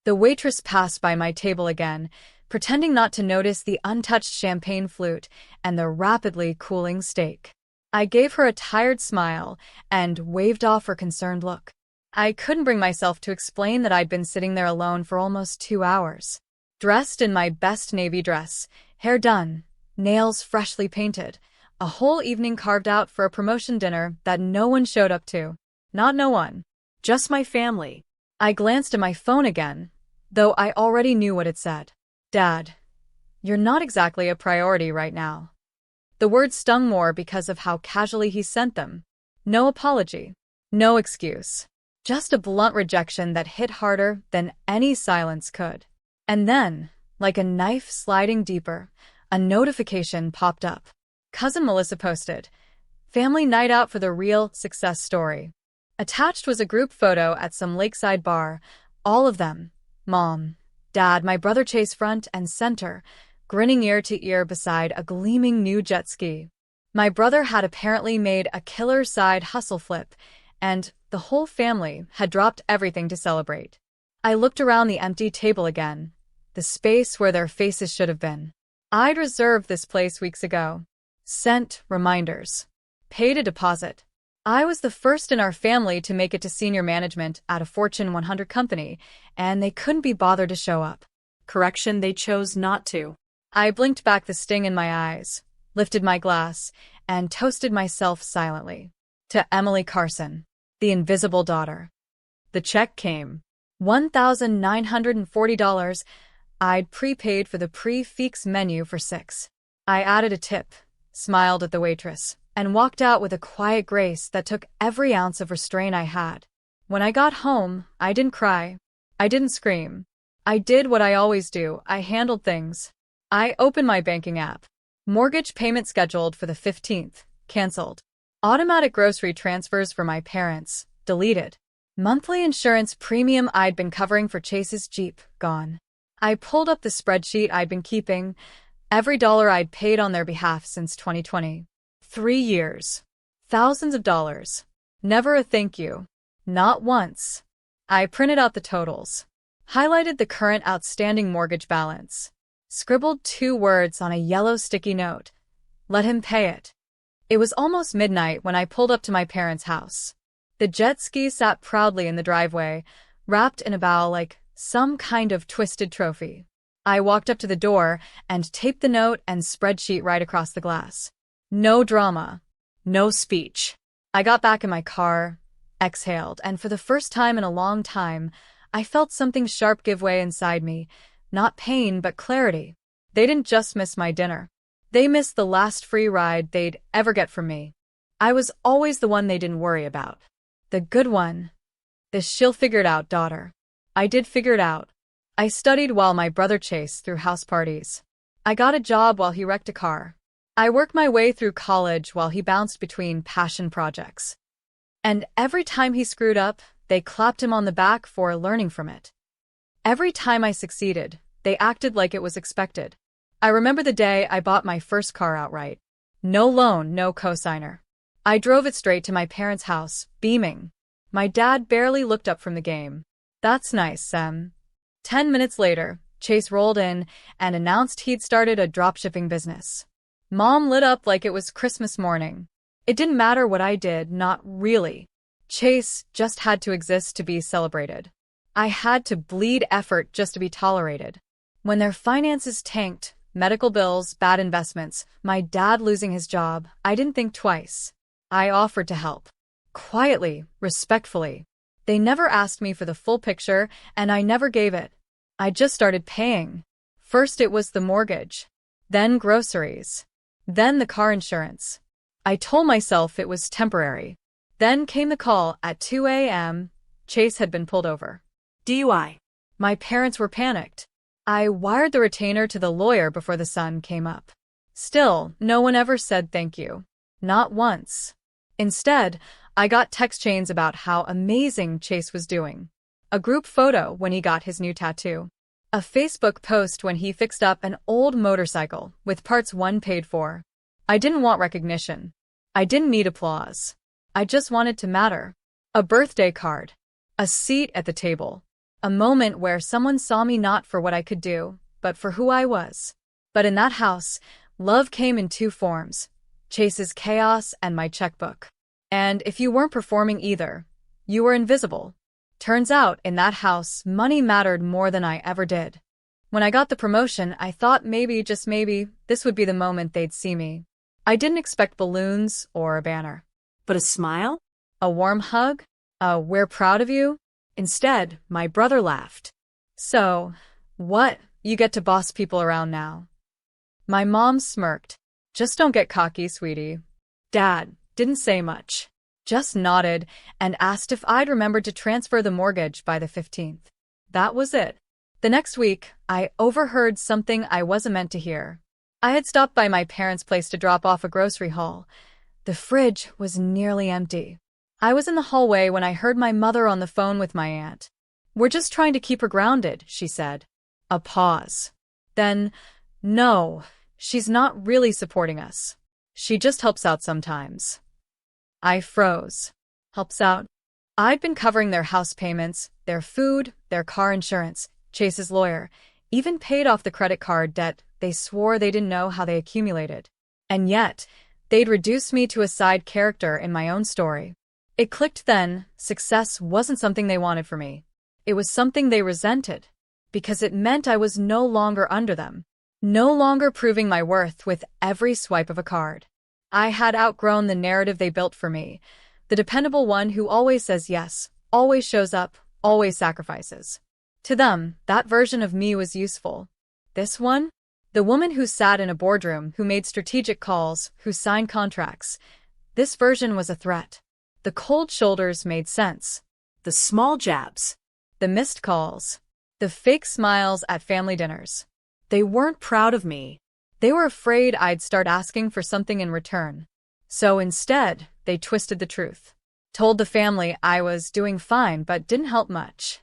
The waitress passed by my table again, pretending not to notice the untouched champagne flute and the rapidly cooling steak. I gave her a tired smile and waved off her concerned look. I couldn't bring myself to explain that I'd been sitting there alone for almost 2 hours. Dressed in my best navy dress, hair done, nails freshly painted, a whole evening carved out for a promotion dinner that no one showed up to. Not no one. Just my family. I glanced at my phone again, though I already knew what it said. Dad, you're not exactly a priority right now. The words stung more because of how casually he sent them. No apology. No excuse. Just a blunt rejection that hit harder than any silence could. And then, like a knife sliding deeper, a notification popped up. Cousin Melissa posted, "Family night out for the real success story." Attached was a group photo at some lakeside bar, all of them. Mom, Dad, my brother Chase front and center, grinning ear to ear beside a gleaming new jet ski. My brother had apparently made a killer side hustle flip, and the whole family had dropped everything to celebrate. I looked around the empty table again, the space where their faces should have been. I'd reserved this place weeks ago. Sent reminders. Paid a deposit. I was the first in our family to make it to senior management at a Fortune 100 company, and they couldn't be bothered to show up. Correction, they chose not to. I blinked back the sting in my eyes, lifted my glass, and toasted myself silently. To Emily Carson, the invisible daughter. The check came. $1,940. I'd prepaid for the prix-fixe menu for 6. I added a tip, smiled at the waitress, and walked out with a quiet grace that took every ounce of restraint I had. When I got home, I didn't cry. I didn't scream. I did what I always do. I handled things. I opened my banking app. Mortgage payment scheduled for the 15th. Cancelled. Automatic grocery transfers for my parents. Deleted. Monthly insurance premium I'd been covering for Chase's Jeep. Gone. I pulled up the spreadsheet I'd been keeping. Every dollar I'd paid on their behalf since 2020. 3 years. Thousands of dollars. Never a thank you. Not once. I printed out the totals. Highlighted the current outstanding mortgage balance. Scribbled 2 words on a yellow sticky note. Let him pay it. It was almost midnight when I pulled up to my parents' house. The jet ski sat proudly in the driveway, wrapped in a bow like some kind of twisted trophy. I walked up to the door and taped the note and spreadsheet right across the glass. No drama. No speech. I got back in my car, exhaled, and for the first time in a long time, I felt something sharp give way inside me. Not pain, but clarity. They didn't just miss my dinner. They missed the last free ride they'd ever get from me. I was always the one they didn't worry about. The good one. The she'll figure it out daughter. I did figure it out. I studied while my brother Chase threw house parties. I got a job while he wrecked a car. I worked my way through college while he bounced between passion projects. And every time he screwed up, they clapped him on the back for learning from it. Every time I succeeded, they acted like it was expected. I remember the day I bought my first car outright. No loan, no cosigner. I drove it straight to my parents' house, beaming. My dad barely looked up from the game. That's nice, Sam. 10 minutes later, Chase rolled in and announced he'd started a dropshipping business. Mom lit up like it was Christmas morning. It didn't matter what I did, not really. Chase just had to exist to be celebrated. I had to bleed effort just to be tolerated. When their finances tanked, medical bills, bad investments, my dad losing his job, I didn't think twice. I offered to help. Quietly, respectfully. They never asked me for the full picture, and I never gave it. I just started paying. First it was the mortgage. Then groceries. Then the car insurance. I told myself it was temporary. Then came the call at 2 a.m. Chase had been pulled over. DUI. My parents were panicked. I wired the retainer to the lawyer before the sun came up. Still, no one ever said thank you. Not once. Instead, I got text chains about how amazing Chase was doing. A group photo when he got his new tattoo. A Facebook post when he fixed up an old motorcycle with parts 1 paid for. I didn't want recognition. I didn't need applause. I just wanted to matter. A birthday card. A seat at the table. A moment where someone saw me not for what I could do, but for who I was. But in that house, love came in two forms: Chase's chaos and my checkbook. And if you weren't performing either, you were invisible. Turns out, in that house, money mattered more than I ever did. When I got the promotion, I thought maybe, just maybe, this would be the moment they'd see me. I didn't expect balloons or a banner. But a smile? A warm hug? We're proud of you? Instead, my brother laughed. So, what? You get to boss people around now. My mom smirked. Just don't get cocky, sweetie. Dad didn't say much. Just nodded and asked if I'd remembered to transfer the mortgage by the 15th. That was it. The next week, I overheard something I wasn't meant to hear. I had stopped by my parents' place to drop off a grocery haul. The fridge was nearly empty. I was in the hallway when I heard my mother on the phone with my aunt. "We're just trying to keep her grounded," she said. A pause. Then, "No, she's not really supporting us. She just helps out sometimes." I froze. Helps out? I'd been covering their house payments, their food, their car insurance, Chase's lawyer, even paid off the credit card debt they swore they didn't know how they accumulated. And yet, they'd reduced me to a side character in my own story. It clicked then: success wasn't something they wanted for me. It was something they resented, because it meant I was no longer under them, no longer proving my worth with every swipe of a card. I had outgrown the narrative they built for me, the dependable one who always says yes, always shows up, always sacrifices. To them, that version of me was useful. This one? The woman who sat in a boardroom, who made strategic calls, who signed contracts. This version was a threat. The cold shoulders made sense. The small jabs. The missed calls. The fake smiles at family dinners. They weren't proud of me. They were afraid I'd start asking for something in return. So instead, they twisted the truth. Told the family I was doing fine but didn't help much.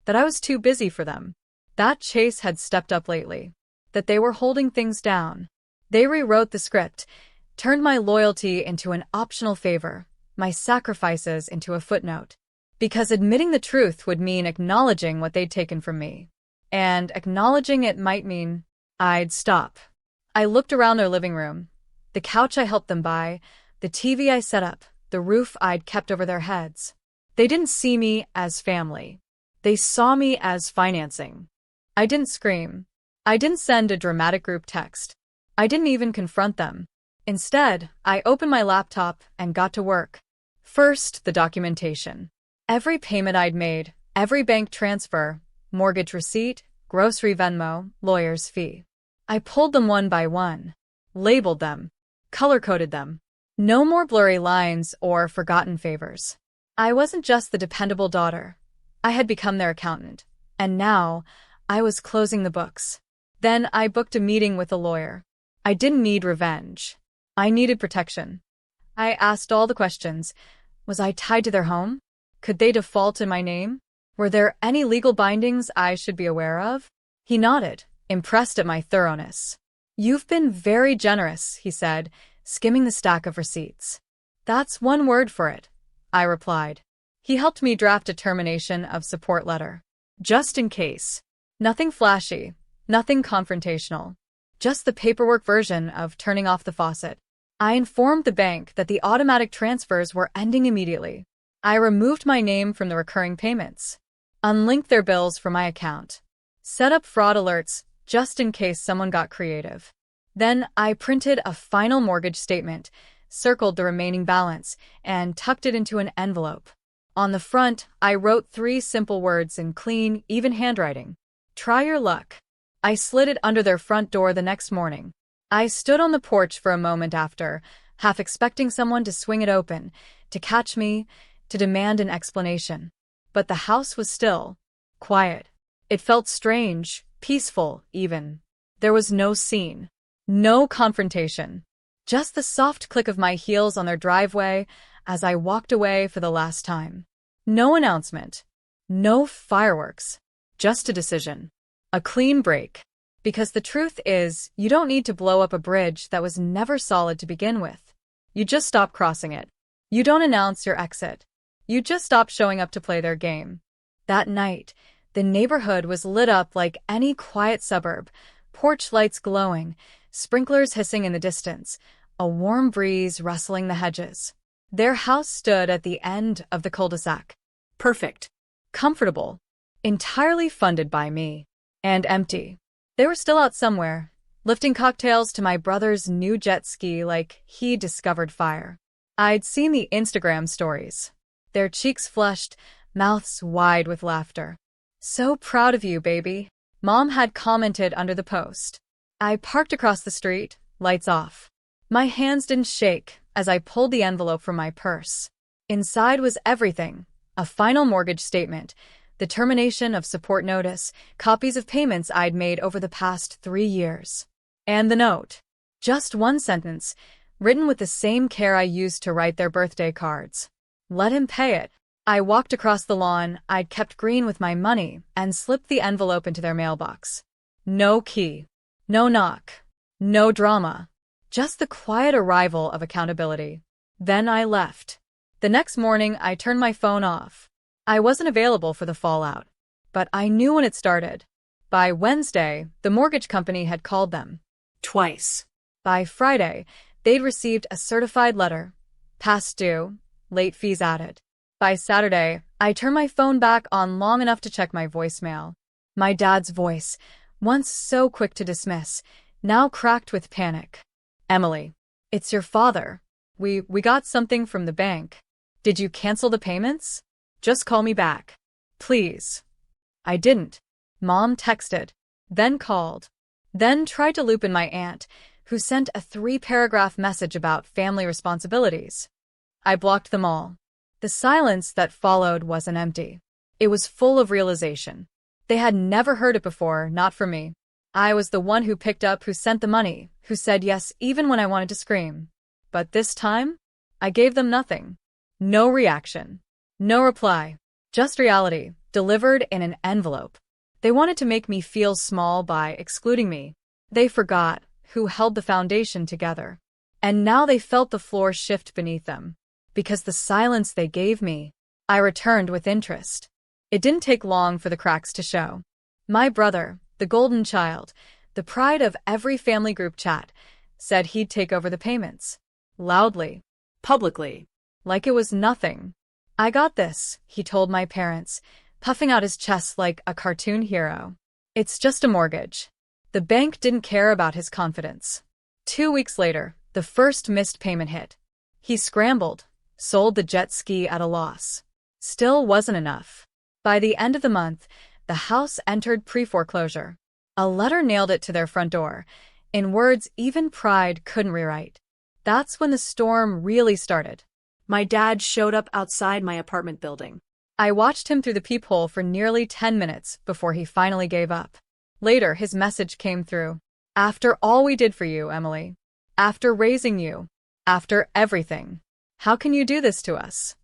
That I was too busy for them. That Chase had stepped up lately. That they were holding things down. They rewrote the script, turned my loyalty into an optional favor, my sacrifices into a footnote. Because admitting the truth would mean acknowledging what they'd taken from me. And acknowledging it might mean I'd stop. I looked around their living room. The couch I helped them buy, the TV I set up, the roof I'd kept over their heads. They didn't see me as family. They saw me as financing. I didn't scream. I didn't send a dramatic group text. I didn't even confront them. Instead, I opened my laptop and got to work. First, the documentation. Every payment I'd made, every bank transfer, mortgage receipt, grocery Venmo, lawyer's fee. I pulled them one by one, labeled them, color-coded them. No more blurry lines or forgotten favors. I wasn't just the dependable daughter. I had become their accountant, and now I was closing the books. Then I booked a meeting with a lawyer. I didn't need revenge. I needed protection. I asked all the questions. Was I tied to their home? Could they default in my name? Were there any legal bindings I should be aware of? He nodded, impressed at my thoroughness. "You've been very generous," he said, skimming the stack of receipts. "That's one word for it," I replied. He helped me draft a termination of support letter. Just in case. Nothing flashy, nothing confrontational. Just the paperwork version of turning off the faucet. I informed the bank that the automatic transfers were ending immediately. I removed my name from the recurring payments. Unlinked their bills from my account. Set up fraud alerts just in case someone got creative. Then I printed a final mortgage statement, circled the remaining balance, and tucked it into an envelope. On the front, I wrote 3 simple words in clean, even handwriting. "Try your luck." I slid it under their front door the next morning. I stood on the porch for a moment after, half expecting someone to swing it open, to catch me, to demand an explanation. But the house was still, quiet. It felt strange, peaceful, even. There was no scene, no confrontation. Just the soft click of my heels on their driveway as I walked away for the last time. No announcement. No fireworks. Just a decision. A clean break. Because the truth is, you don't need to blow up a bridge that was never solid to begin with. You just stop crossing it. You don't announce your exit. You just stop showing up to play their game. That night, The neighborhood was lit up like any quiet suburb, porch lights glowing, sprinklers hissing in the distance, a warm breeze rustling the hedges. Their house stood at the end of the cul-de-sac. Perfect. Comfortable, entirely funded by me, and empty. They were still out somewhere, lifting cocktails to my brother's new jet ski like he discovered fire. I'd seen the Instagram stories. Their cheeks flushed, mouths wide with laughter. "So proud of you, baby," Mom had commented under the post. I parked across the street, lights off. My hands didn't shake as I pulled the envelope from my purse. Inside was everything: a final mortgage statement, the termination of support notice, copies of payments I'd made over the past 3 years. And the note. Just one sentence, written with the same care I used to write their birthday cards. Let him pay it. I walked across the lawn I'd kept green with my money and slipped the envelope into their mailbox. No key. No knock. No drama. Just the quiet arrival of accountability. Then I left. The next morning, I turned my phone off. I wasn't available for the fallout, but I knew when it started. By Wednesday, the mortgage company had called them. Twice. By Friday, they'd received a certified letter. Past due, late fees added. By Saturday, I turned my phone back on long enough to check my voicemail. My dad's voice, once so quick to dismiss, now cracked with panic. "Emily, it's your father. We got something from the bank. Did you cancel the payments? Just call me back. Please." I didn't. Mom texted, then called, then tried to loop in my aunt, who sent a 3-paragraph message about family responsibilities. I blocked them all. The silence that followed wasn't empty. It was full of realization. They had never heard it before, not from me. I was the one who picked up, who sent the money, who said yes even when I wanted to scream. But this time, I gave them nothing. No reaction. No reply. Just reality, delivered in an envelope. They wanted to make me feel small by excluding me. They forgot who held the foundation together. And now they felt the floor shift beneath them. Because the silence they gave me, I returned with interest. It didn't take long for the cracks to show. My brother, the golden child, the pride of every family group chat, said he'd take over the payments. Loudly. Publicly. Like it was nothing. "I got this," he told my parents, puffing out his chest like a cartoon hero. "It's just a mortgage." The bank didn't care about his confidence. 2 weeks later, the first missed payment hit. He scrambled, sold the jet ski at a loss. Still wasn't enough. By the end of the month, the house entered pre-foreclosure. A letter nailed it to their front door, in words even pride couldn't rewrite. That's when the storm really started. My dad showed up outside my apartment building. I watched him through the peephole for nearly 10 minutes before he finally gave up. Later, his message came through. "After all we did for you, Emily. After raising you. After everything. How can you do this to us?"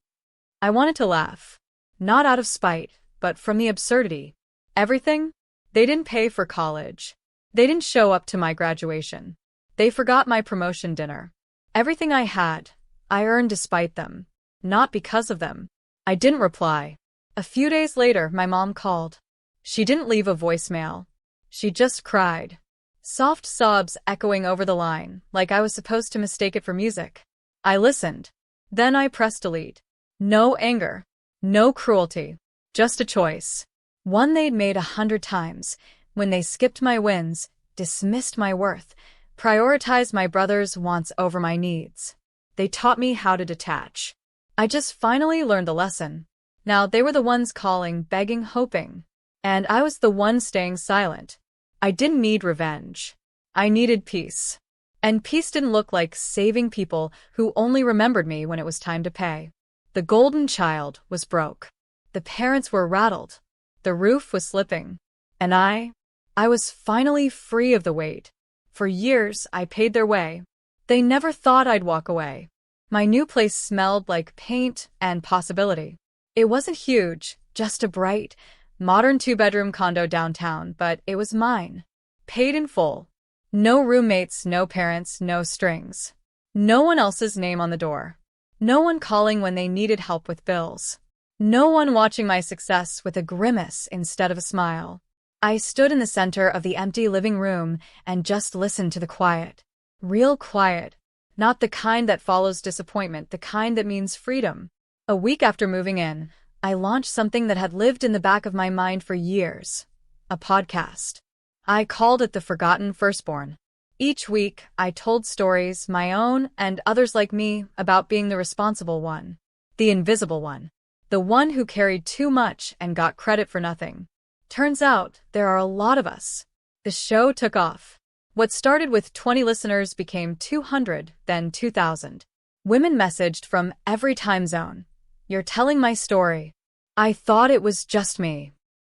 I wanted to laugh. Not out of spite, but from the absurdity. Everything? They didn't pay for college. They didn't show up to my graduation. They forgot my promotion dinner. Everything I had, I earned despite them. Not because of them. I didn't reply. A few days later, my mom called. She didn't leave a voicemail. She just cried. Soft sobs echoing over the line, like I was supposed to mistake it for music. I listened. Then I pressed delete. No anger. No cruelty. Just a choice. One they'd made 100 times, when they skipped my wins, dismissed my worth, prioritized my brother's wants over my needs. They taught me how to detach. I just finally learned the lesson. Now they were the ones calling, begging, hoping. And I was the one staying silent. I didn't need revenge. I needed peace. And peace didn't look like saving people who only remembered me when it was time to pay. The golden child was broke. The parents were rattled. The roof was slipping. And I was finally free of the weight. For years, I paid their way. They never thought I'd walk away. My new place smelled like paint and possibility. It wasn't huge, just a bright, modern 2-bedroom condo downtown, but it was mine. Paid in full. No roommates, no parents, no strings. No one else's name on the door. No one calling when they needed help with bills. No one watching my success with a grimace instead of a smile. I stood in the center of the empty living room and just listened to the quiet. Real quiet. Not the kind that follows disappointment, the kind that means freedom. A week after moving in, I launched something that had lived in the back of my mind for years. A podcast. I called it The Forgotten Firstborn. Each week, I told stories, my own and others like me, about being the responsible one. The invisible one. The one who carried too much and got credit for nothing. Turns out, there are a lot of us. The show took off. What started with 20 listeners became 200, then 2,000. Women messaged from every time zone. You're telling my story. I thought it was just me.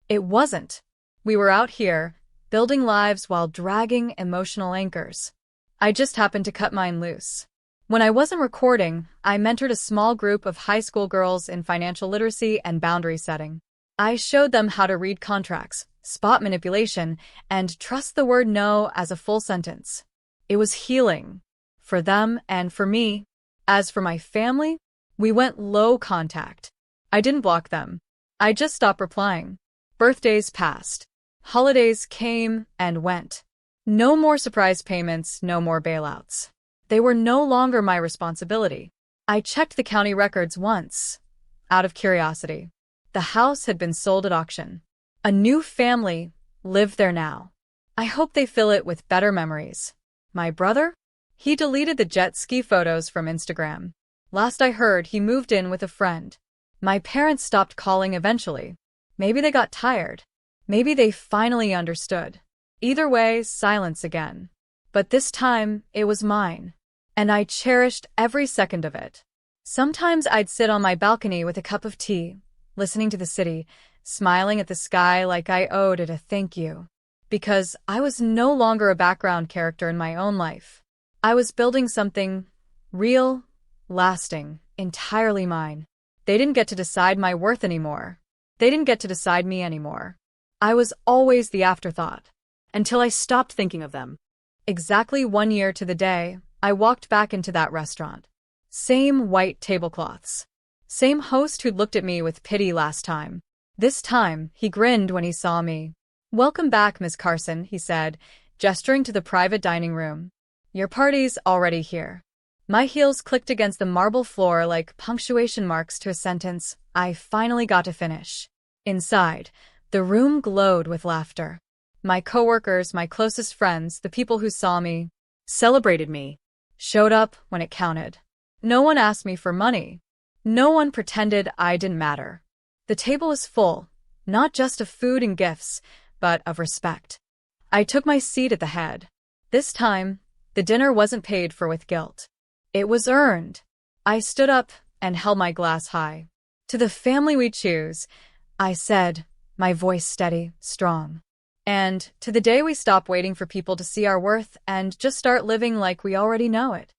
It wasn't. We were out here, building lives while dragging emotional anchors. I just happened to cut mine loose. When I wasn't recording, I mentored a small group of high school girls in financial literacy and boundary setting. I showed them how to read contracts, spot manipulation, and trust the word no as a full sentence. It was healing. For them and for me. As for my family, we went low contact. I didn't block them. I just stopped replying. Birthdays passed. Holidays came and went. No more surprise payments, no more bailouts. They were no longer my responsibility. I checked the county records once, out of curiosity. The house had been sold at auction. A new family lived there now. I hope they fill it with better memories. My brother? He deleted the jet ski photos from Instagram. Last I heard, he moved in with a friend. My parents stopped calling eventually. Maybe they got tired. Maybe they finally understood. Either way, silence again. But this time, it was mine. And I cherished every second of it. Sometimes I'd sit on my balcony with a cup of tea, listening to the city, smiling at the sky like I owed it a thank you. Because I was no longer a background character in my own life. I was building something real, lasting, entirely mine. They didn't get to decide my worth anymore. They didn't get to decide me anymore. I was always the afterthought. Until I stopped thinking of them. Exactly 1 year to the day, I walked back into that restaurant. Same white tablecloths. Same host who'd looked at me with pity last time. This time, he grinned when he saw me. "Welcome back, Miss Carson," he said, gesturing to the private dining room. "Your party's already here." My heels clicked against the marble floor like punctuation marks to a sentence I finally got to finish. Inside, the room glowed with laughter. My coworkers, my closest friends, the people who saw me, Celebrated me. showed up when it counted. No one asked me for money. No one pretended I didn't matter. The table was full, not just of food and gifts, but of respect. I took my seat at the head. This time, the dinner wasn't paid for with guilt. It was earned. I stood up and held my glass high. "To the family we choose," I said, my voice steady, strong. "And to the day we stop waiting for people to see our worth and just start living like we already know it."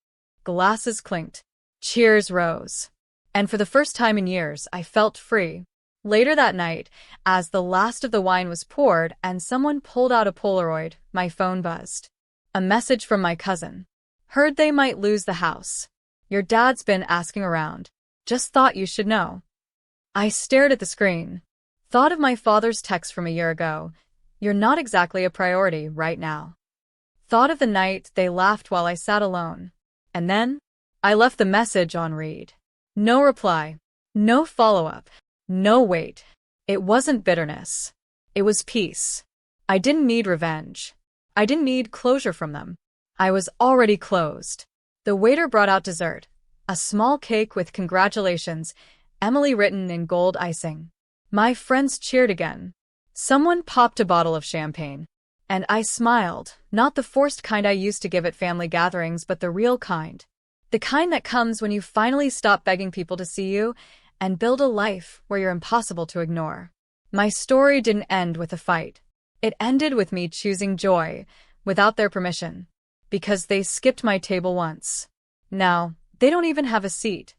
Glasses clinked. Cheers rose. And for the first time in years, I felt free. Later that night, as the last of the wine was poured and someone pulled out a Polaroid, my phone buzzed. A message from my cousin. "Heard they might lose the house. Your dad's been asking around. Just thought you should know." I stared at the screen. Thought of my father's text from a year ago. "You're not exactly a priority right now." Thought of the night they laughed while I sat alone. And then, I left the message on read. No reply. No follow-up. No wait. It wasn't bitterness. It was peace. I didn't need revenge. I didn't need closure from them. I was already closed. The waiter brought out dessert. A small cake with congratulations, Emily written in gold icing. My friends cheered again. Someone popped a bottle of champagne. And I smiled, not the forced kind I used to give at family gatherings, but the real kind. The kind that comes when you finally stop begging people to see you and build a life where you're impossible to ignore. My story didn't end with a fight. It ended with me choosing joy, without their permission. Because they skipped my table once. Now, they don't even have a seat.